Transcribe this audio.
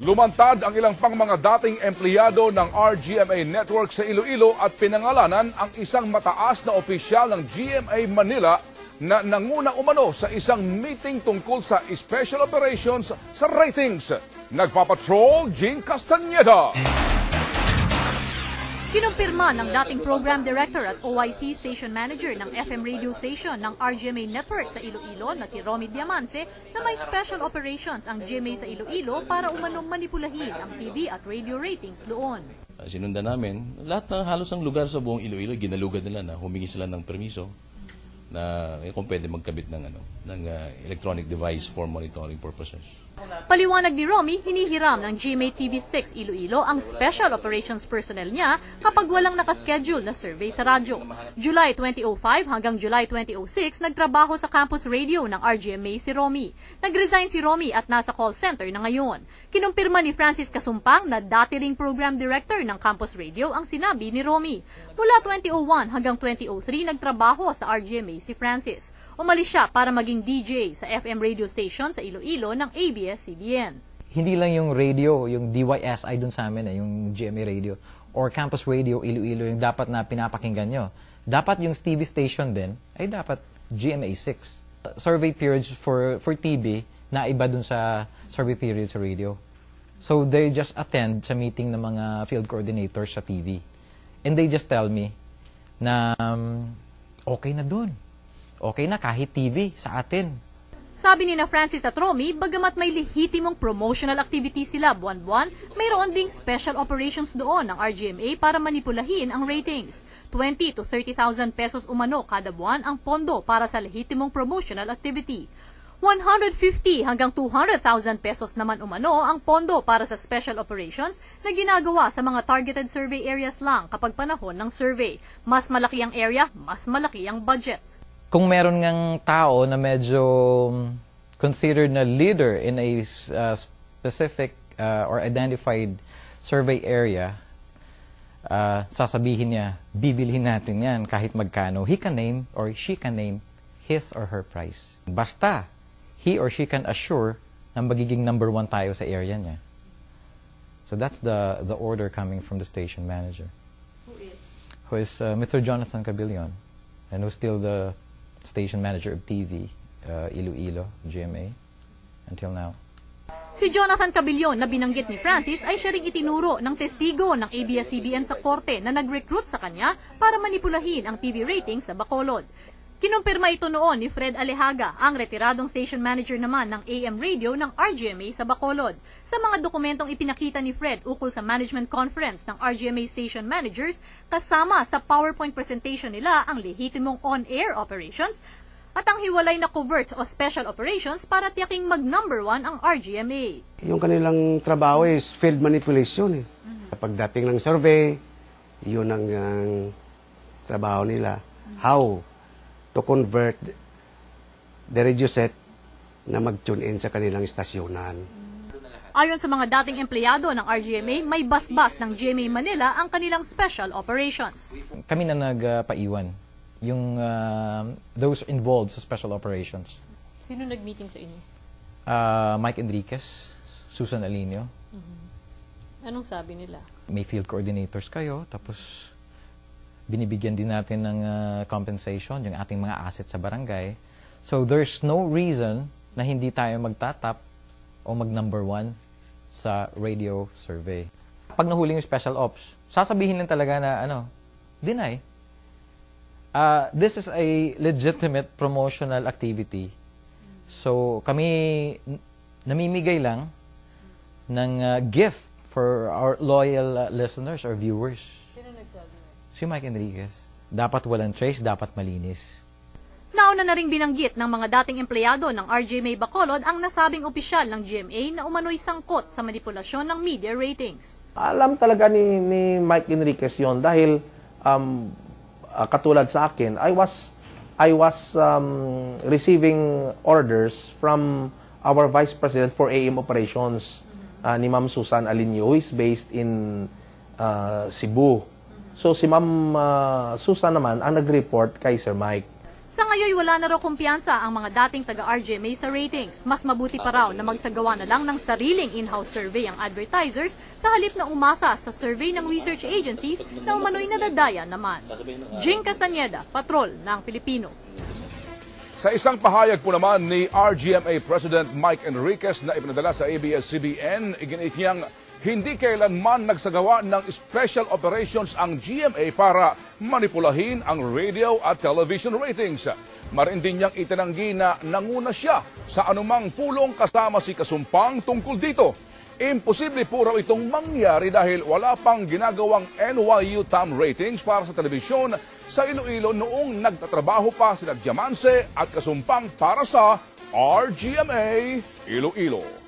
Lumantad ang ilang pang mga dating empleyado ng RGMA Network sa Iloilo at pinangalanan ang isang mataas na opisyal ng GMA Manila na nanguna umano sa isang meeting tungkol sa special operations sa ratings. Nagpapatrol, Jean Castañeda. Kinumpirma ng dating program director at OIC station manager ng FM radio station ng RGMA Network sa Iloilo na si Romy Diamance na may special operations ang GMA sa Iloilo para umanong manipulahin ang TV at radio ratings doon. Sinundan namin, lahat ng halos ang lugar sa buong Iloilo, ginalugad nila na humingi sila ng permiso na kung pwede magkabit ng, electronic device for monitoring purposes. Paliwanag ni Romy, hinihiram ng GMA TV6 Iloilo ang special operations personnel niya kapag walang nakaschedule na survey sa radyo. July 2005 hanggang July 2006, nagtrabaho sa campus radio ng RGMA si Romy. Nag-resign si Romy at nasa call center na ngayon. Kinumpirma ni Francis Kasumpang na dati ring program director ng campus radio ang sinabi ni Romy. Mula 2001 hanggang 2003, nagtrabaho sa RGMA si Francis. Umalis siya para maging DJ sa FM radio station sa Iloilo ng ABS-CBN. Hindi lang yung radio, yung DYSI dun sa amin, yung GMA radio, or campus radio Iloilo yung dapat na pinapakinggan nyo. Dapat yung TV station din ay dapat GMA 6. Survey periods for TV na iba dun sa survey periods sa radio. So they just attend sa meeting ng mga field coordinators sa TV. And they just tell me na okay na dun. Okay na kahit TV sa atin. Sabi ni na Francis at Romy, bagamat may lehitimong promotional activity sila buwan-buwan, mayroon ding special operations doon ng RGMA para manipulahin ang ratings. 20 to 30,000 pesos umano kada buwan ang pondo para sa lehitimong promotional activity. 150 hanggang 200,000 pesos naman umano ang pondo para sa special operations na ginagawa sa mga targeted survey areas lang kapag panahon ng survey. Mas malaki ang area, mas malaki ang budget. Kung meron ngang tao na medyo considered na leader in a specific or identified survey area, sasabihin niya, bibilhin natin yan kahit magkano. He can name or she can name his or her price. Basta, he or she can assure na magiging number 1 tayo sa area niya. So that's the order coming from the station manager. Who is Mr. Jonathan Cabillon, and who's still the station manager of TV, Iloilo, GMA, until now. Si Jonathan Cabillon na binanggit ni Francis ay siya ring itinuro ng testigo ng ABS-CBN sa korte na nag-recruit sa kanya para manipulahin ang TV ratings sa Bacolod. Kinumpirma ito noon ni Fred Alejaga, ang retiradong station manager naman ng AM radio ng RGMA sa Bacolod. Sa mga dokumentong ipinakita ni Fred ukol sa management conference ng RGMA station managers, kasama sa PowerPoint presentation nila ang lehitimong on-air operations at ang hiwalay na covert o special operations para tiyaking mag-number 1 ang RGMA. Yung kanilang trabaho is field manipulation. Pagdating ng survey, yun ang trabaho nila. How to convert the radio set na mag-tune in sa kanilang istasyonan. Ayon sa mga dating empleyado ng RGMA, may basbas ng GMA Manila ang kanilang special operations. Kami na nagpaiwan, yung those involved sa special operations. Sino nag-meeting sa inyo? Mike Enriquez, Susan Alinio. Anong sabi nila? May field coordinators kayo, tapos binibigyan din natin ng compensation, yung ating mga assets sa barangay. So there's no reason na hindi tayo magtatap o mag-number 1 sa radio survey. Pag nahuli yung special ops, sasabihin lang talaga na, deny. This is a legitimate promotional activity. So kami namimigay lang ng gift for our loyal listeners or viewers. Si Mike Enriquez. Dapat walang trace, dapat malinis. Nauna na ring binanggit ng mga dating empleyado ng RGMA Bacolod ang nasabing opisyal ng GMA na umano'y sangkot sa manipulasyon ng media ratings. Alam talaga ni Mike Enriquez yon dahil katulad sa akin, I was receiving orders from our Vice President for AM Operations, ni Ma'am Susan Alinio, who is based in Cebu. So si Ma'am Susan naman ang nag-report kay Sir Mike. Sa ngayon, wala na raw kumpiyansa ang mga dating taga-RGMA sa ratings. Mas mabuti pa raw na magsagawa na lang ng sariling in-house survey ang advertisers sa halip na umasa sa survey ng research agencies na umano'y nadadaya naman. Jing Castañeda, Patrol ng Pilipino. Sa isang pahayag po naman ni RGMA President Mike Enriquez na ipinadala sa ABS-CBN, iginit niyang hindi kailanman nagsagawa ng special operations ang GMA para manipulahin ang radio at television ratings. Marin din niyang itinanggi na nanguna siya sa anumang pulong kasama si Kasumpang tungkol dito. Imposible po raw itong mangyari dahil wala pang ginagawang NYU TAM ratings para sa telebisyon sa Iloilo noong nagtatrabaho pa sina Diamance at Kasumpang para sa RGMA Iloilo.